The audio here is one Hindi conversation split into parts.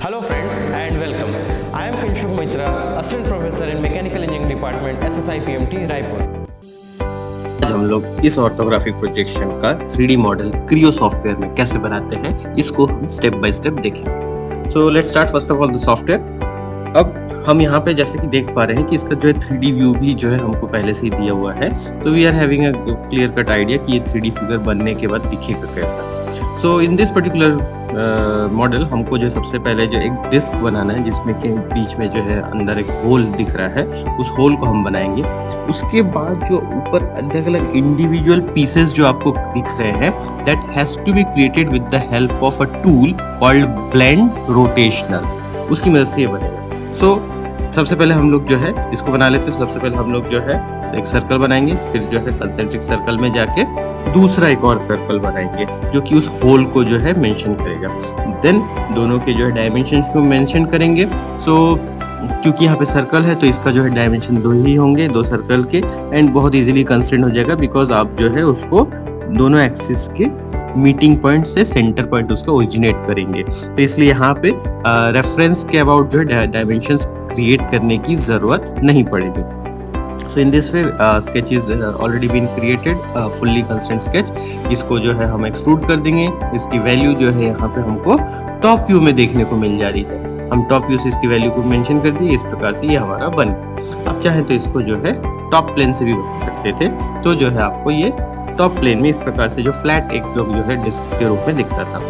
Hello friends and welcome. I am Kinshuk Mitra, Assistant Professor in Mechanical Engineering Department, SSI PMT, Raipur. आज हम लोग इस ऑर्थोग्राफिक प्रोजेक्शन का 3D मॉडल क्रियो सॉफ्टवेयर में कैसे बनाते हैं इसको हम स्टेप बाय स्टेप देखेंगे। So let's start first of all the software. अब हम यहाँ पे जैसे कि देख पा रहे हैं कि इसका जो है 3D व्यू भी जो है हमको पहले से ही दिया हुआ है, तो we are having a clear cut idea कि ये 3D फिगर बनने के बाद दिखेगा कैसा। So in this particular model हमको जो सबसे पहले जो एक डिस्क बनाना है जिसमें के बीच में जो है अंदर एक होल दिख रहा है, उस होल को हम बनाएंगे। उसके बाद जो ऊपर अलग अलग इंडिविजुअल पीसेस जो आपको दिख रहे हैं, that has to be created with the help of a tool called blend rotational. उसकी मदद से ये बनेगा। सो सबसे पहले हम लोग जो है इसको बना लेते हैं। सबसे पहले हम लोग जो है एक सर्कल बनाएंगे, फिर जो है कंसेंट्रिक सर्कल में जाके दूसरा एक और सर्कल बनाएंगे जो कि उस होल को जो है मेंशन करेगा। देन दोनों के जो है डायमेंशंस को मेंशन करेंगे। सो क्योंकि यहाँ पे सर्कल है तो इसका जो है डायमेंशन 2 ही होंगे, 2 सर्कल के, एंड बहुत इजीली कंस्ट्रेंट हो जाएगा बिकॉज आप जो है उसको दोनों एक्सिस के मीटिंग पॉइंट से सेंटर पॉइंट उसका ओरिजिनेट करेंगे। तो इसलिए यहाँ पे रेफरेंस के अबाउट जो है डायमेंशंस क्रिएट करने की जरूरत नहीं पड़ेगी। So in this way sketch is already been created, fully constrained sketch। इसको जो है हम एक्सट्रूड कर देंगे। इसकी वैल्यू जो है यहाँ पे हमको टॉप व्यू में देखने को मिल जा रही है। हम टॉप व्यू से इसकी वैल्यू को मेंशन कर दिए। इस प्रकार से ये हमारा बन गया। अब चाहे तो इसको जो है टॉप प्लेन से भी बना सकते थे, तो जो है आपको ये टॉप प्लेन में इस प्रकार से जो फ्लैट एक जो है डिस्क के रूप में दिखता था।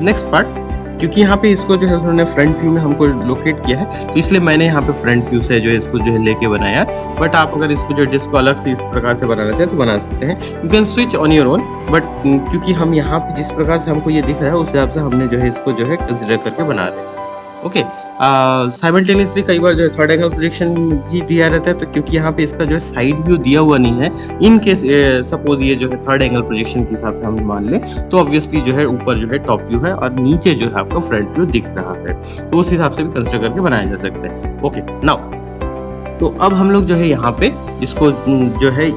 नेक्स्ट पार्ट, क्योंकि यहाँ पे इसको जो है उन्होंने फ्रंट व्यू में हमको लोकेट किया है, तो इसलिए मैंने यहाँ पे फ्रंट व्यू से जो है इसको जो है लेके बनाया। बट आप अगर इसको जो डिस्क को अलग से इस प्रकार से बनाना चाहें तो बना सकते हैं। You can switch on your own, but क्योंकि हम यहाँ पे जिस प्रकार से हमको ये दिख रहा है उस हिसाब से हमने जो है इसको जो है कंसिडर करके बना रहे हैं। ओके, साइमल्टेनियसली कई बार जो है थर्ड एंगल प्रोजेक्शन भी दिया रहता है, तो क्योंकि यहाँ पे इसका जो है साइड व्यू दिया हुआ नहीं है, इन केस सपोज ये जो है थर्ड एंगल प्रोजेक्शन के हिसाब से हम मान लें, तो ऑब्वियसली जो है ऊपर जो है टॉप व्यू है और नीचे जो है आपका फ्रंट व्यू दिख रहा है, तो उस हिसाब से भी कंसिडर करके बनाया जा सकता है। ओके, नाउ तो अब हम लोग जो है यहाँ पे इसको जो है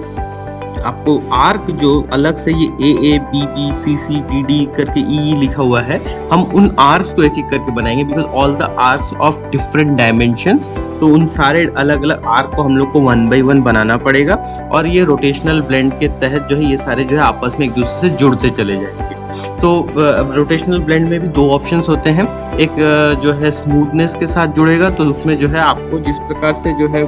आपको आर्क जो अलग से ये A B B C C D D करके ई लिखा हुआ है, हम उन आर्क्स को एक एक करके बनाएंगे because all the arcs of different dimensions. तो उन सारे अलग अलग आर्क को हम लोग को 1 by 1 बनाना पड़ेगा और ये रोटेशनल ब्लेंड के तहत जो है ये सारे जो है आपस में एक दूसरे से जुड़ते चले जाएंगे। तो रोटेशनल ब्लेंड में भी 2 ऑप्शंस होते हैं। एक जो है स्मूथनेस के साथ जुड़ेगा, तो उसमें जो है आपको जिस प्रकार से जो है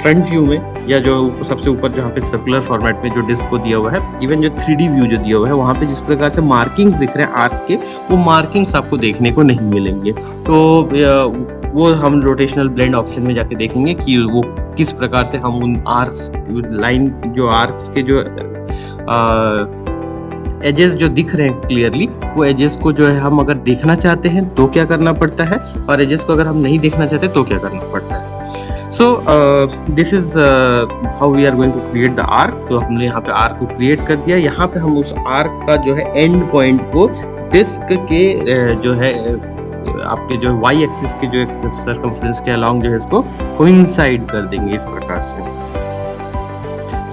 फ्रंट व्यू में या जो सबसे ऊपर जहाँ पे सर्कुलर फॉर्मेट में जो डिस्क को दिया हुआ है, इवन जो 3D व्यू जो दिया हुआ है वहाँ पे जिस प्रकार से मार्किंग्स दिख रहे हैं आर्क के, वो मार्किंग्स आपको देखने को नहीं मिलेंगे। तो वो हम रोटेशनल ब्लेंड ऑप्शन में जाके देखेंगे कि वो किस प्रकार से हम उन आर्क्स लाइन जो आर्क्स के जो एजेस जो दिख रहे हैं क्लियरली, वो एजेस को जो है हम अगर देखना चाहते हैं तो क्या करना पड़ता है, और एजेस को अगर हम नहीं देखना चाहते तो क्या करना पड़ता है। So this is how we are going to create the arc. तो हमने यहाँ पे आर्क को क्रिएट कर दिया। यहाँ पे हम उस आर्क का जो है एंड पॉइंट को डिस्क के जो है आपके जो वाई एक्सिस के जो सर्कमफ्रेंस के अलोंग जो है इसको कोइंसाइड कर देंगे इस प्रकार से।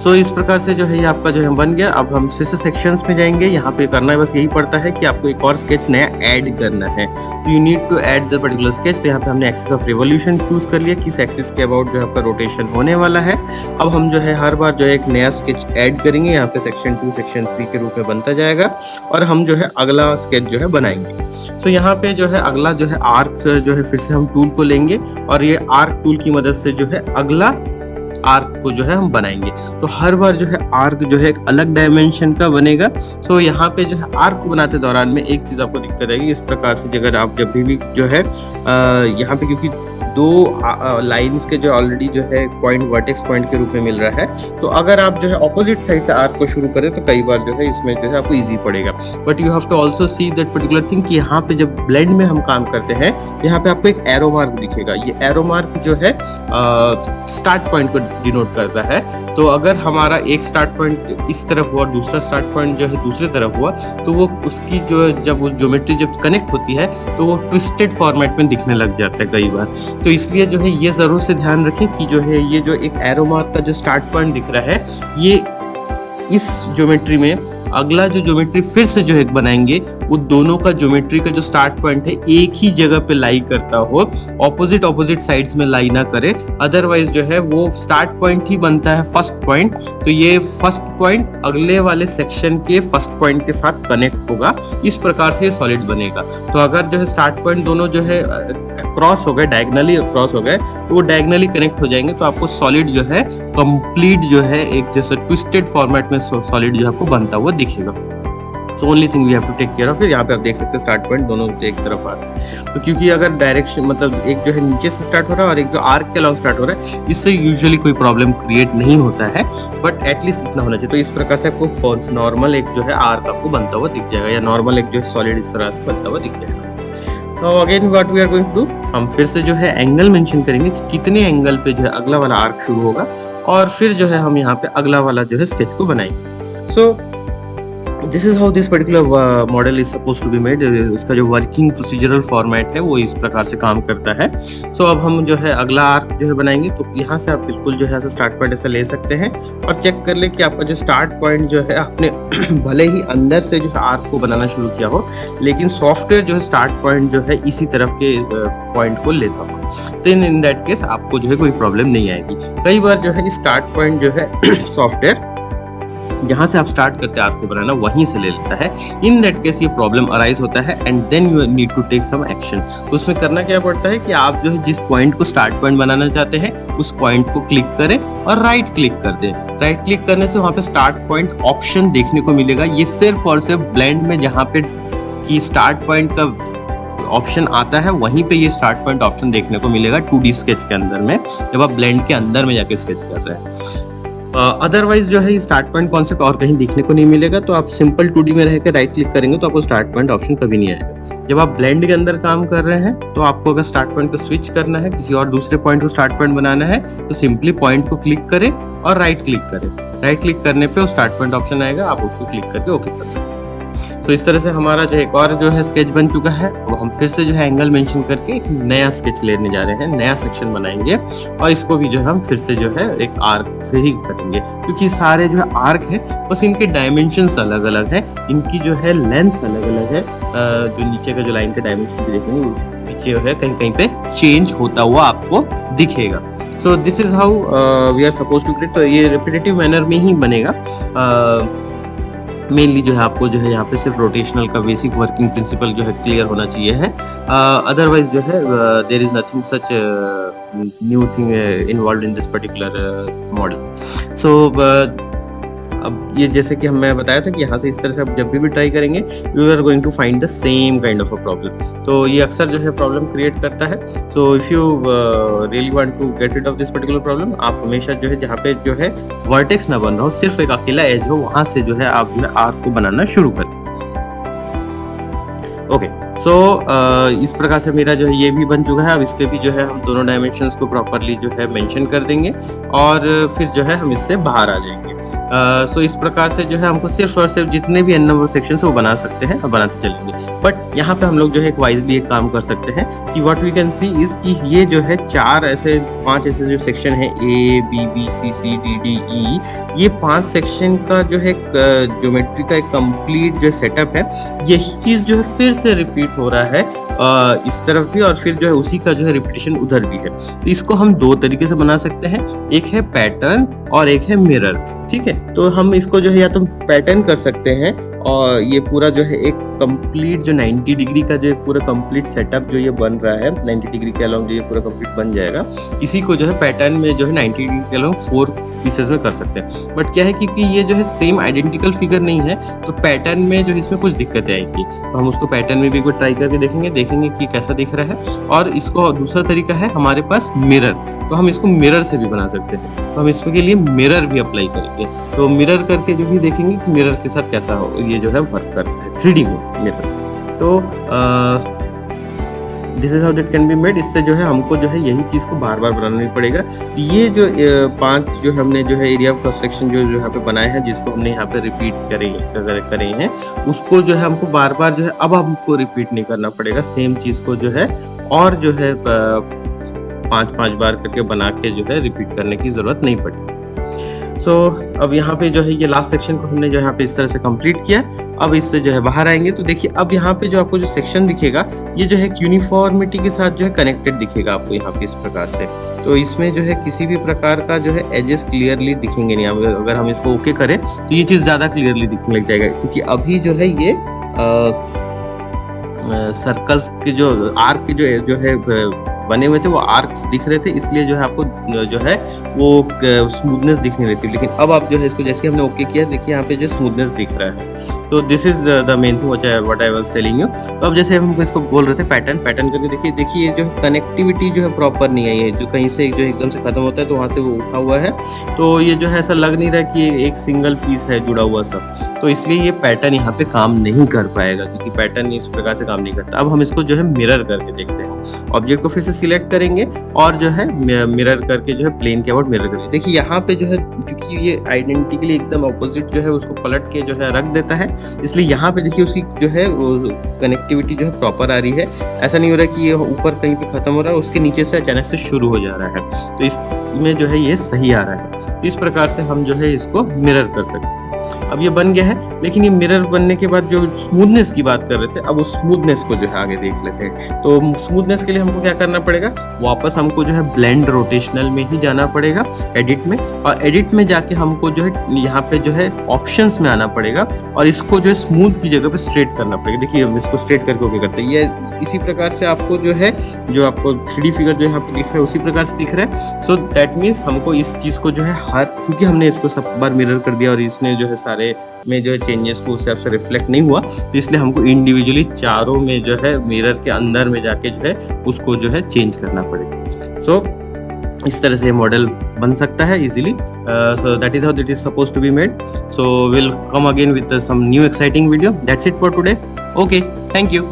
सो इस प्रकार से जो है ये आपका जो है बन गया। अब हम फिर से सेक्शंस में जाएंगे। यहाँ पे करना है बस यही पड़ता है कि आपको एक और स्केच नया ऐड करना है। तो you need to add the particular sketch. तो यहाँ पे हमने एक्सिस ऑफ रिवोल्यूशन चूज कर लिया, किस एक्सिस के अबाउट जो है आपका रोटेशन होने वाला है। अब हम जो है हर बार जो है एक नया स्केच ऐड करेंगे। यहाँ पे सेक्शन 2 सेक्शन 3 के रूप में बनता जाएगा और हम जो है अगला स्केच जो है बनाएंगे। तो यहाँ पे जो है अगला जो है आर्क जो है फिर से हम टूल को लेंगे और ये आर्क टूल की मदद से जो है अगला आर्क को जो है हम बनाएंगे। तो हर बार जो है आर्क जो है एक अलग डायमेंशन का बनेगा। सो यहाँ पे जो है आर्क को बनाते दौरान में एक चीज आपको दिक्कत आएगी। इस प्रकार से अगर आप जब भी जो है यहाँ पे क्योंकि 2 लाइंस के जो ऑलरेडी जो है पॉइंट वर्टेक्स पॉइंट के रूप में मिल रहा है, तो अगर आप जो है ऑपोजिट साइड से आर्क को शुरू करें तो कई बार जो है इसमें जो है आपको इजी पड़ेगा। But you have to also see that particular thing कि यहाँ पे जब ब्लेंड में हम काम करते हैं, यहाँ पे आपको एक एरो मार्क दिखेगा। ये एरो मार्क जो है स्टार्ट पॉइंट को डिनोट करता है। तो अगर हमारा एक स्टार्ट पॉइंट इस तरफ हुआ, दूसरा स्टार्ट पॉइंट जो है दूसरी तरफ हुआ, तो वो उसकी जो जब वो ज्योमेट्री जब कनेक्ट होती है तो वो ट्विस्टेड फॉर्मेट में दिखने लग जाता है कई बार। तो इसलिए जो है ये जरूर से ध्यान रखें कि जो है ये जो एक एरो मार्क का जो स्टार्ट पॉइंट दिख रहा है, ये इस ज्योमेट्री में अगला जो ज्योमेट्री फिर से जो है बनाएंगे वो दोनों का ज्योमेट्री का जो स्टार्ट पॉइंट है एक ही जगह पे लाई करता हो, ऑपोजिट साइड्स में लाई ना करे, अदरवाइज जो है वो स्टार्ट पॉइंट ही बनता है फर्स्ट पॉइंट। तो ये फर्स्ट पॉइंट अगले वाले सेक्शन के फर्स्ट पॉइंट के साथ कनेक्ट होगा, इस प्रकार से ये सॉलिड बनेगा। तो अगर जो है स्टार्ट पॉइंट दोनों जो है क्रॉस हो गए, डायगनली क्रॉस हो गए, तो वो डायगनली कनेक्ट हो जाएंगे, तो आपको सॉलिड जो है कंप्लीट जो है एक जैसे ट्विस्टेड फॉर्मेट में सॉलिड जो आपको बनता हुआ दिखेगा। So only thing we have to take care of. यहाँ पे आप देख सकते हैं स्टार्ट पॉइंट दोनों एक तरफ आ रहे हैं। तो क्योंकि अगर डायरेक्शन मतलब एक जो है नीचे से स्टार्ट हो रहा है और एक जो आर्क के अलॉन्ग स्टार्ट हो रहा है, इससे यूजुअली कोई प्रॉब्लम क्रिएट नहीं होता है, बट एटलीस्ट इतना होना चाहिए। तो इस प्रकार से आपको नॉर्मल एक जो है आर्क आपको बनता हुआ दिख जाएगा, या नॉर्मल एक जो है सॉलिड इस तरह से बनता हुआ दिख जाएगा। तो again what we are going to do, हम फिर से जो है एंगल मेंशन करेंगे कि कितने एंगल पे जो है अगला वाला आर्क शुरू होगा, और फिर जो है हम यहाँ पे अगला वाला जो है स्केच को बनाएंगे। So this is how this particular model is suppose to be made. इसका जो वर्किंग प्रोसीजरल फॉर्मेट है वो इस प्रकार से काम करता है। सो अब हम जो है अगला आर्क जो है बनाएंगे, तो यहाँ से आप बिल्कुल जो है स्टार्ट पॉइंट ऐसा ले सकते हैं और चेक कर ले कि आपका जो स्टार्ट पॉइंट जो है आपने भले ही अंदर से जो है आर्क को बनाना शुरू किया हो, लेकिन सॉफ्टवेयर जो है स्टार्ट पॉइंट जो है इसी तरफ के पॉइंट को लेता हो, तो इन दैट केस आपको जो है कोई प्रॉब्लम नहीं आएगी। कई बार जो है स्टार्ट पॉइंट जो है सॉफ्टवेयर जहां से आप स्टार्ट करते हैं आर्क को बनाना वहीं से ले लेता है। इन दैट केस ये प्रॉब्लम अराइज होता है and then you need to take some action. तो उसमें करना क्या पड़ता है कि आप जो है जिस पॉइंट को स्टार्ट पॉइंट बनाना चाहते हैं उस पॉइंट को क्लिक करें और राइट क्लिक कर दें। राइट क्लिक करने से वहां पे स्टार्ट पॉइंट ऑप्शन देखने को मिलेगा। ये सिर्फ और सिर्फ ब्लेंड में जहां पे की स्टार्ट पॉइंट का ऑप्शन आता है वहीं पे ये स्टार्ट पॉइंट ऑप्शन देखने को मिलेगा 2D स्केच के अंदर में, जब आप ब्लेंड के अंदर में जाके स्केच कर रहे हैं। अदरवाइज जो है ये स्टार्ट पॉइंट कॉन्सेप्ट और कहीं दिखने को नहीं मिलेगा। तो आप सिंपल 2D में रहकर राइट क्लिक करेंगे तो आपको स्टार्ट पॉइंट ऑप्शन कभी नहीं आएगा। जब आप ब्लेंड के अंदर काम कर रहे हैं तो आपको अगर स्टार्ट पॉइंट को स्विच करना है, किसी और दूसरे पॉइंट को स्टार्ट पॉइंट बनाना है, तो सिंपली पॉइंट को क्लिक करें और राइट क्लिक करें। राइट क्लिक करने पे वो स्टार्ट पॉइंट ऑप्शन आएगा, आप उसको क्लिक करके ओके कर सकते हैं। तो इस तरह से हमारा जो एक और जो है स्केच बन चुका है। अब हम फिर से जो है एंगल मेंशन करके एक नया स्केच लेने जा रहे हैं, नया सेक्शन बनाएंगे और इसको भी जो है हम फिर से जो है एक आर्क से ही करेंगे, क्योंकि सारे जो है आर्क है बस इनके डायमेंशंस अलग अलग है, इनकी जो है लेंथ अलग अलग है। जो नीचे का जो लाइन का डायमेंशन भी देखेंगे नीचे जो है कहीं कहीं पे चेंज होता हुआ आपको दिखेगा। So this is how we are suppose to create. तो ये रिपीटेटिव मैनर में ही बनेगा। मेनली जो है आपको जो है यहाँ पे सिर्फ रोटेशनल का बेसिक वर्किंग प्रिंसिपल जो है क्लियर होना चाहिए है। अदरवाइज जो है there is nothing such new thing involve in this particular model. So अब ये जैसे कि मैं बताया था कि यहाँ से इस तरह से आप जब भी ट्राई करेंगे you are going to find the same kind of a problem. तो ये अक्सर जो है प्रॉब्लम क्रिएट करता है। So if you really want to get rid of this particular problem, आप हमेशा जो है जहाँ पे जो है वर्टेक्स ना बन रहा हो, सिर्फ एक अकेला एज हो, वहां से जो है आप जो है आर्क को बनाना शुरू करें। ओके, सो इस प्रकार से मेरा जो है ये भी बन चुका है। अब इसके भी जो है हम दोनों डायमेंशंस को प्रॉपरली जो है मेंशन कर देंगे और फिर जो है हम इससे बाहर आ जाएंगे। सो इस प्रकार से जो है हमको सिर्फ और सिर्फ जितने भी n नंबर सेक्शन है वो बना सकते हैं और बनाते चलेंगे। बट यहाँ पे हम लोग जो है एक वाइजली एक काम कर सकते हैं कि what we can see is कि ये जो है पांच ऐसे जो सेक्शन है A, B, B, C, C, D, D, E, ये 5 सेक्शन का जो है ज्योमेट्री का एक कंप्लीट जो सेटअप है, यही चीज जो है फिर से रिपीट हो रहा है इस तरफ भी, और फिर जो है उसी का जो है रिपीटेशन उधर भी है। तो इसको हम दो तरीके से बना सकते हैं, एक है पैटर्न और एक है मिरर। ठीक है, तो हम इसको जो है या तो पैटर्न कर सकते हैं और ये पूरा जो है एक कंप्लीट जो 90 डिग्री का जो पूरा कंप्लीट सेटअप जो ये बन रहा है 90 डिग्री के अलोंग जो ये पूरा कंप्लीट बन जाएगा, इसी को जो है पैटर्न में जो है 90 डिग्री के अलोंग 4 पीसेस में कर सकते हैं। बट क्या है क्योंकि ये जो है सेम आइडेंटिकल फिगर नहीं है, तो पैटर्न में जो इसमें कुछ दिक्कतें आएंगी। तो हम उसको पैटर्न में भी एक बार ट्राई करके देखेंगे कि कैसा दिख रहा है। और इसको दूसरा तरीका है हमारे पास मिरर, तो हम इसको मिरर से भी बना सकते हैं। तो हम इसके लिए मिरर भी अप्लाई करेंगे। तो मिरर करके जो भी देखेंगे कि मिरर के साथ कैसा हो ये जो है वर्क करता है 3D में मिरर। तो this is how that can be made. इससे जो है हमको जो है यही चीज को बार बार बनाना नहीं पड़ेगा। ये जो 5 जो हमने जो है एरिया ऑफ क्रॉस सेक्शन जो यहाँ पे बनाए हैं, जिसको हमने यहाँ पे रिपीट करे हैं, उसको जो है हमको बार बार जो है अब हमको रिपीट नहीं करना पड़ेगा। सेम चीज को जो है और जो है 5 बार करके बना के जो है रिपीट करने की जरूरत नहीं पड़ेगी। सो अब यहाँ पे जो है ये लास्ट सेक्शन को हमने जो है यहाँ पे इस तरह से कंप्लीट किया। अब इससे जो है बाहर आएंगे तो देखिए अब यहाँ पे जो आपको जो सेक्शन दिखेगा ये जो है यूनिफॉर्मिटी के साथ जो है कनेक्टेड दिखेगा आपको यहाँ पे इस प्रकार से। तो इसमें जो है किसी भी प्रकार का जो है एजेस क्लियरली दिखेंगे नहीं। अगर हम इसको ओके करें तो ये चीज़ ज़्यादा क्लियरली दिखने लग जाएगा, क्योंकि अभी जो है ये सर्कल्स के जो आर्क के जो है बने हुए थे वो आर्क्स दिख रहे थे, इसलिए जो है आपको जो है वो स्मूथनेस दिख नहीं रही थी। लेकिन अब आप जो है इसको जैसे हमने ओके किया देखिए यहाँ पे जो स्मूथनेस दिख रहा है। तो this is the main thing what I was telling you. तो अब जैसे हम इसको बोल रहे थे पैटर्न करके देखिए जो कनेक्टिविटी जो है प्रॉपर नहीं आई है, जो कहीं से जो एकदम से खत्म होता है तो वहाँ से वो उठा हुआ है। तो ये जो है ऐसा लग नहीं रहा कि एक सिंगल पीस है जुड़ा हुआ सब, तो इसलिए ये पैटर्न यहाँ पे काम नहीं कर पाएगा, क्योंकि पैटर्न इस प्रकार से काम नहीं करता। अब हम इसको जो है मिरर करके देखते हैं। ऑब्जेक्ट को फिर से सिलेक्ट करेंगे और जो है मिरर करके जो है प्लेन के अबाउट मिरर करेंगे। देखिए यहाँ पे जो है क्योंकि ये आइडेंटिकली एकदम ऑपोजिट जो है उसको पलट के जो है रख देता है, इसलिए यहाँ पे देखिए उसकी जो है वो कनेक्टिविटी जो है प्रॉपर आ रही है। ऐसा नहीं हो रहा कि ये ऊपर कहीं पे खत्म हो रहा है, उसके नीचे से अचानक से शुरू हो जा रहा है। तो इसमें जो है ये सही आ रहा है। तो इस प्रकार से हम जो है इसको मिरर कर सकते हैं। अब ये बन गया है, लेकिन ये मिरर बनने के बाद जो स्मूथनेस की बात कर रहे थे, अब उस स्मूथनेस को जो है आगे देख लेते हैं। तो स्मूथनेस के लिए हमको क्या करना पड़ेगा, वापस हमको जो है ब्लेंड रोटेशनल में ही जाना पड़ेगा एडिट में, और एडिट में जाके हमको जो है यहाँ पे जो है ऑप्शंस में आना पड़ेगा और इसको जो है स्मूथ की जगह पे स्ट्रेट करना पड़ेगा। देखिए हम इसको स्ट्रेट करके ओके करते हैं। ये इसी प्रकार से आपको जो है जो आपको 3D फिगर जो यहाँ पे दिख रहा है उसी प्रकार से दिख रहा है। सो दैट मीन्स हमको इस चीज को जो है क्योंकि हमने इसको सब बार मिरर कर दिया और इसने जो है सारे में जो है चेंजेस को उस हिसाब से रिफ्लेक्ट नहीं हुआ, तो इसलिए हमको इंडिविजुअली चारों में जो है मिरर के अंदर में जाके जो है उसको जो है चेंज करना पड़ेगा। सो इस तरह से मॉडल बन सकता है easily. So that is how it is suppose to be made. So will come again with some new exciting video. That's it for today. Okay, thank you.